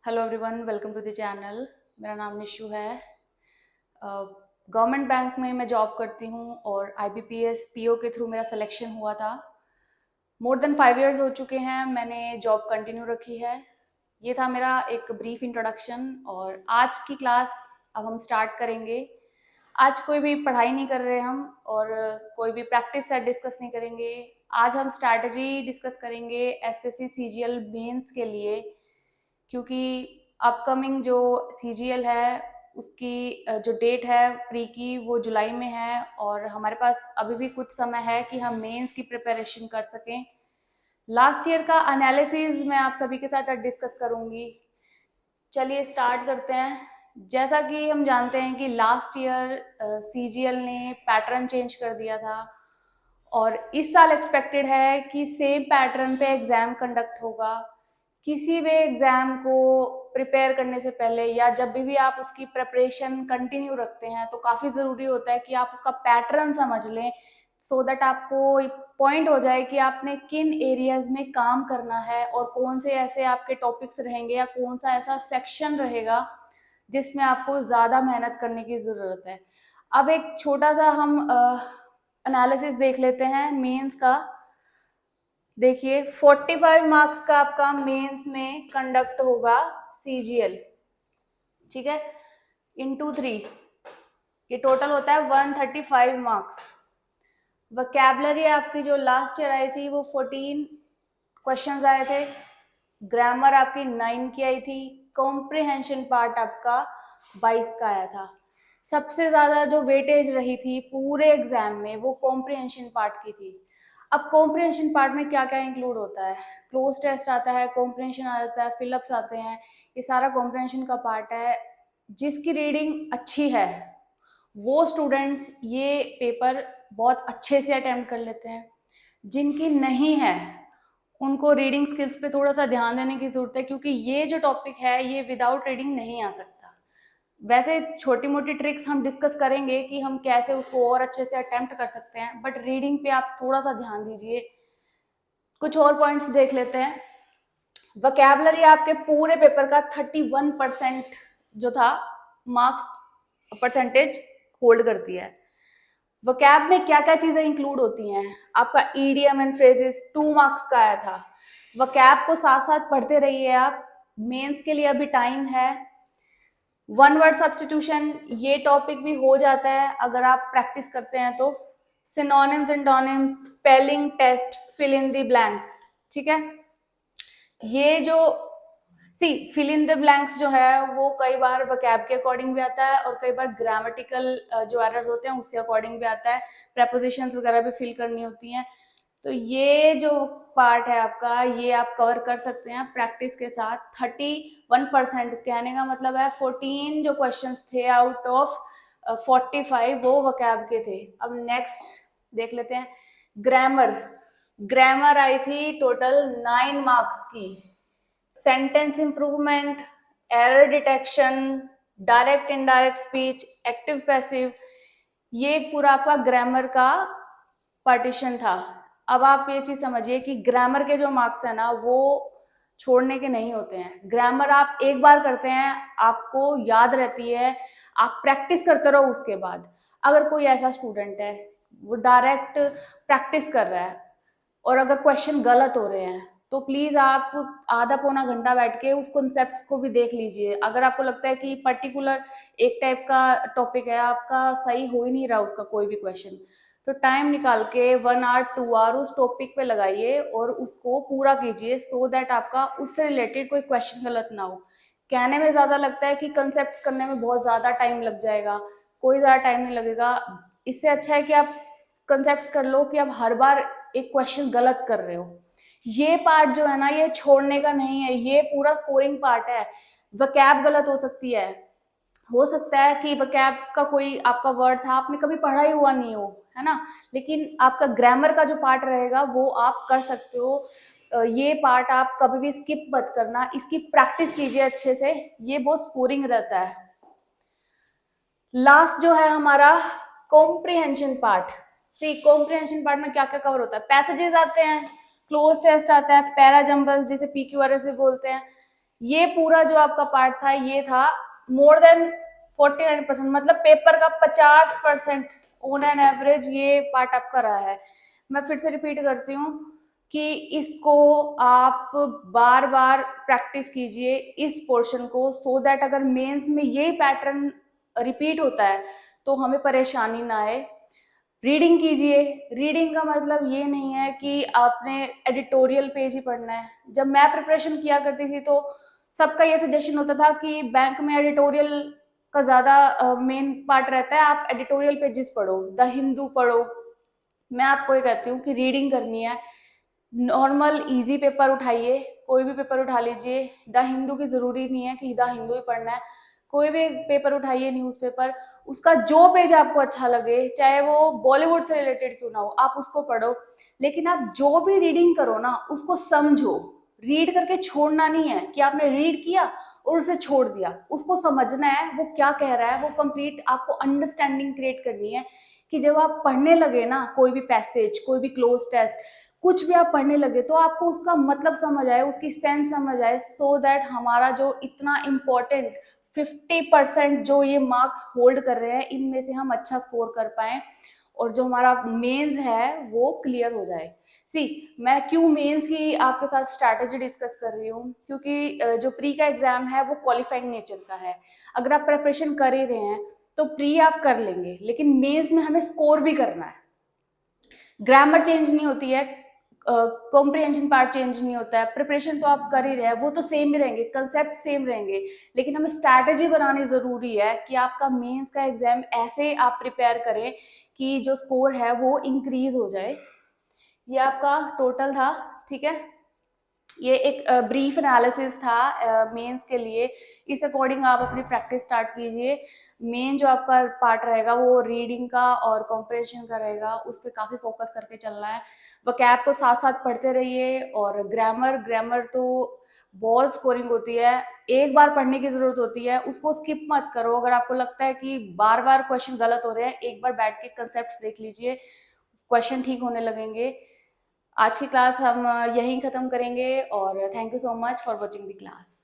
Hello everyone, welcome to the channel. मेरा नाम निशु है। गवर्नमेंट बैंक में मैं जॉब करती हूँ और आईबीपीएस पीओ के थ्रू मेरा सिलेक्शन हुआ था। मोर देन 5 इयर्स हो चुके हैं, मैंने जॉब कंटिन्यू रखी है। ये था मेरा एक ब्रीफ इंट्रोडक्शन और आज की क्लास अब हम स्टार्ट करेंगे। आज कोई भी पढ़ाई नहीं कर रहे हम और कोई भी प्रैक्टिस सेट डिस्कस नहीं करेंगे। आज हम स्ट्रैटेजी डिस्कस करेंगे एसएससी सीजीएल मेंस के लिए, क्योंकि अपकमिंग जो सीजीएल है उसकी जो डेट है प्री की वो जुलाई में है और हमारे पास अभी भी कुछ समय है कि हम मेंस की प्रिपरेशन कर सकें। लास्ट ईयर का एनालिसिस मैं आप सभी के साथ आज डिस्कस करूंगी। चलिए स्टार्ट करते हैं। जैसा कि हम जानते हैं कि लास्ट ईयर सीजीएल ने पैटर्न चेंज कर दिया था और इस साल एक्सपेक्टेड है कि सेम पैटर्न पे एग्जाम कंडक्ट होगा। किसी भी एग्जाम को प्रिपेयर करने से पहले या जब भी आप उसकी प्रिपरेशन कंटिन्यू रखते हैं तो काफ़ी ज़रूरी होता है कि आप उसका पैटर्न समझ लें, सो दैट आपको पॉइंट हो जाए कि आपने किन एरियाज में काम करना है और कौन से ऐसे आपके टॉपिक्स रहेंगे या कौन सा ऐसा सेक्शन रहेगा जिसमें आपको ज़्यादा मेहनत करने की ज़रूरत है। अब एक छोटा सा हम एनालिसिस देख लेते हैं मेंस का। देखिए 45 मार्क्स का आपका मेंस में कंडक्ट होगा सीजीएल, ठीक है, इंटू 3, ये टोटल होता है 135 मार्क्स। वोकैबुलरी आपकी जो लास्ट ईयर आई थी वो 14 क्वेश्चंस आए थे, ग्रामर आपकी 9 की आई थी, कॉम्प्रिहेंशन पार्ट आपका 22 का आया था। सबसे ज्यादा जो वेटेज रही थी पूरे एग्जाम में वो कॉम्प्रिहेंशन पार्ट की थी। अब कॉम्प्रिहेंशन पार्ट में क्या क्या इंक्लूड होता है? क्लोज टेस्ट आता है, कॉम्प्रिहेंशन आता है, फिलअप्स आते हैं, ये सारा कॉम्प्रिहेंशन का पार्ट है। जिसकी रीडिंग अच्छी है वो स्टूडेंट्स ये पेपर बहुत अच्छे से अटेम्प्ट कर लेते हैं। जिनकी नहीं है उनको रीडिंग स्किल्स पे थोड़ा सा ध्यान देने की जरूरत है, क्योंकि ये जो टॉपिक है ये विदाउट रीडिंग नहीं आ सकता। वैसे छोटी मोटी ट्रिक्स हम डिस्कस करेंगे कि हम कैसे उसको और अच्छे से अटेम्प्ट कर सकते हैं, बट रीडिंग पे आप थोड़ा सा ध्यान दीजिए। कुछ और पॉइंट्स देख लेते हैं। वोकैबुलरी आपके पूरे पेपर का 31% जो था मार्क्स परसेंटेज होल्ड करती है। वोकैब में क्या क्या चीजें इंक्लूड होती हैं? आपका ईडियम एंड फ्रेजेस 2 मार्क्स का आया था। वोकैब को साथ साथ पढ़ते रहिए आप, मेंस के लिए अभी टाइम है। वन वर्ड सब्स्टिट्यूशन ये टॉपिक भी हो जाता है अगर आप प्रैक्टिस करते हैं तो। Synonyms antonyms, spelling test, fill in the blanks, ठीक है। ये जो फिल इन द ब्लैंक्स जो है वो कई बार वोकैब के अकॉर्डिंग भी आता है और कई बार ग्रामेटिकल जो एरर्स होते हैं उसके अकॉर्डिंग भी आता है। प्रेपोजिशंस वगैरह भी फिल करनी होती हैं। तो ये जो पार्ट है आपका ये आप कवर कर सकते हैं प्रैक्टिस के साथ। 31% कहने का मतलब है 14 जो क्वेश्चंस थे आउट ऑफ 45 वो वोकैब के थे। अब नेक्स्ट देख लेते हैं ग्रामर। ग्रामर आई थी टोटल 9 मार्क्स की। Sentence improvement, error detection, direct indirect speech, active passive, ये पूरा आपका ग्रामर का पार्टीशन था। अब आप ये चीज समझिए कि ग्रामर के जो मार्क्स है ना वो छोड़ने के नहीं होते हैं। ग्रामर आप एक बार करते हैं आपको याद रहती है, आप प्रैक्टिस करते रहो उसके बाद। अगर कोई ऐसा स्टूडेंट है वो डायरेक्ट प्रैक्टिस कर रहा है और अगर क्वेश्चन गलत हो रहे हैं तो प्लीज आप आधा पौना घंटा बैठ के उस कॉन्सेप्ट्स को भी देख लीजिए। अगर आपको लगता है कि पर्टिकुलर एक टाइप का टॉपिक है आपका सही हो ही नहीं रहा उसका कोई भी क्वेश्चन, तो टाइम निकाल के 1 आवर 2 आवर उस टॉपिक पे लगाइए और उसको पूरा कीजिए, सो दैट आपका उससे रिलेटेड कोई क्वेश्चन गलत ना हो। कहने में ज्यादा लगता है कि कंसेप्ट करने में बहुत ज्यादा टाइम लग जाएगा, कोई ज्यादा टाइम नहीं लगेगा। इससे अच्छा है कि आप कंसेप्ट कर लो कि आप हर बार एक क्वेश्चन गलत कर रहे हो। ये पार्ट जो है ना ये छोड़ने का नहीं है, ये पूरा स्कोरिंग पार्ट है। वोकैब गलत हो सकती है, हो सकता है कि वोकैब का कोई आपका वर्ड था आपने कभी पढ़ा ही हुआ नहीं हो, है ना, लेकिन आपका ग्रामर का जो पार्ट रहेगा वो आप कर सकते हो। ये पार्ट आप कभी भी स्किप मत करना, इसकी प्रैक्टिस कीजिए अच्छे से, ये बहुत स्कोरिंग रहता है। लास्ट जो है हमारा कॉम्प्रिहेंशन पार्ट। कॉम्प्रिहेंशन पार्ट में क्या क्या कवर होता है? पैसेजेस आते हैं, क्लोज टेस्ट आता है, पैरा जंबल जिसे पीक्यूआरएस भी बोलते हैं, ये पूरा जो आपका पार्ट था ये था मोर देन 49%, मतलब पेपर का 50% ऑन एन एवरेज ये पार्ट आपका रहा है। मैं फिर से रिपीट करती हूँ कि इसको आप बार बार प्रैक्टिस कीजिए इस पोर्शन को, सो दैट अगर मेंस में ये पैटर्न रिपीट होता है तो हमें परेशानी ना आए। रीडिंग कीजिए। रीडिंग का मतलब ये नहीं है कि आपने एडिटोरियल पेज ही पढ़ना है। जब मैं प्रिपरेशन किया करती थी तो सबका ये सजेशन होता था कि बैंक में एडिटोरियल का ज्यादा मेन पार्ट रहता है, आप एडिटोरियल पेजेस पढ़ो, द हिंदू पढ़ो। मैं आपको ये कहती हूँ कि रीडिंग करनी है, नॉर्मल इजी पेपर उठाइए, कोई भी पेपर उठा लीजिए। द हिंदू की जरूरी नहीं है कि द हिंदू ही पढ़ना है, कोई भी पेपर उठाइए, न्यूज़पेपर, उसका जो पेज आपको अच्छा लगे, चाहे वो बॉलीवुड से रिलेटेड क्यों ना हो, आप उसको पढ़ो। लेकिन आप जो भी रीडिंग करो ना उसको समझो। रीड करके छोड़ना नहीं है कि आपने रीड किया और उसे छोड़ दिया, उसको समझना है वो क्या कह रहा है, वो कंप्लीट आपको अंडरस्टैंडिंग क्रिएट करनी है कि जब आप पढ़ने लगे ना कोई भी पैसेज, कोई भी क्लोज टेक्स्ट, कुछ भी आप पढ़ने लगे तो आपको उसका मतलब समझ आए, उसकी सेंस समझ आए, सो दैट हमारा जो इतना इम्पोर्टेंट 50% जो ये मार्क्स होल्ड कर रहे हैं इनमें से हम अच्छा स्कोर कर पाए और जो हमारा मेंस है वो क्लियर हो जाए। सी, मैं क्यों मेंस की आपके साथ स्ट्रैटेजी डिस्कस कर रही हूँ, क्योंकि जो प्री का एग्जाम है वो क्वालिफाइंग नेचर का है। अगर आप प्रिपरेशन कर ही रहे हैं तो प्री आप कर लेंगे, लेकिन मेंस में हमें स्कोर भी करना है। ग्रामर चेंज नहीं होती है, कॉम्प्रिहेंशन पार्ट चेंज नहीं होता है, प्रिपरेशन तो आप कर ही रहे हैं, वो तो सेम ही रहेंगे, कंसेप्ट सेम रहेंगे, लेकिन हमें स्ट्रैटेजी बनानी जरूरी है कि आपका मेंस का एग्जाम ऐसे आप प्रिपेयर करें कि जो स्कोर है वो इंक्रीज हो जाए। ये आपका टोटल था, ठीक है। ये एक ब्रीफ एनालिसिस था मेंस के लिए। इस अकॉर्डिंग आप अपनी प्रैक्टिस स्टार्ट कीजिए। मेन जो आपका पार्ट रहेगा वो रीडिंग का और कॉम्प्रिहेंशन का रहेगा, उस पर काफ़ी फोकस करके चलना है। वोकैब को साथ साथ पढ़ते रहिए, और ग्रामर ग्रामर तो बहुत स्कोरिंग होती है, एक बार पढ़ने की जरूरत होती है, उसको स्किप मत करो। अगर आपको लगता है कि बार बार क्वेश्चन गलत हो रहे हैं, एक बार बैठ के कंसेप्ट देख लीजिए, क्वेश्चन ठीक होने लगेंगे। आज की क्लास हम यहीं ख़त्म करेंगे, और thank you so much for watching the class.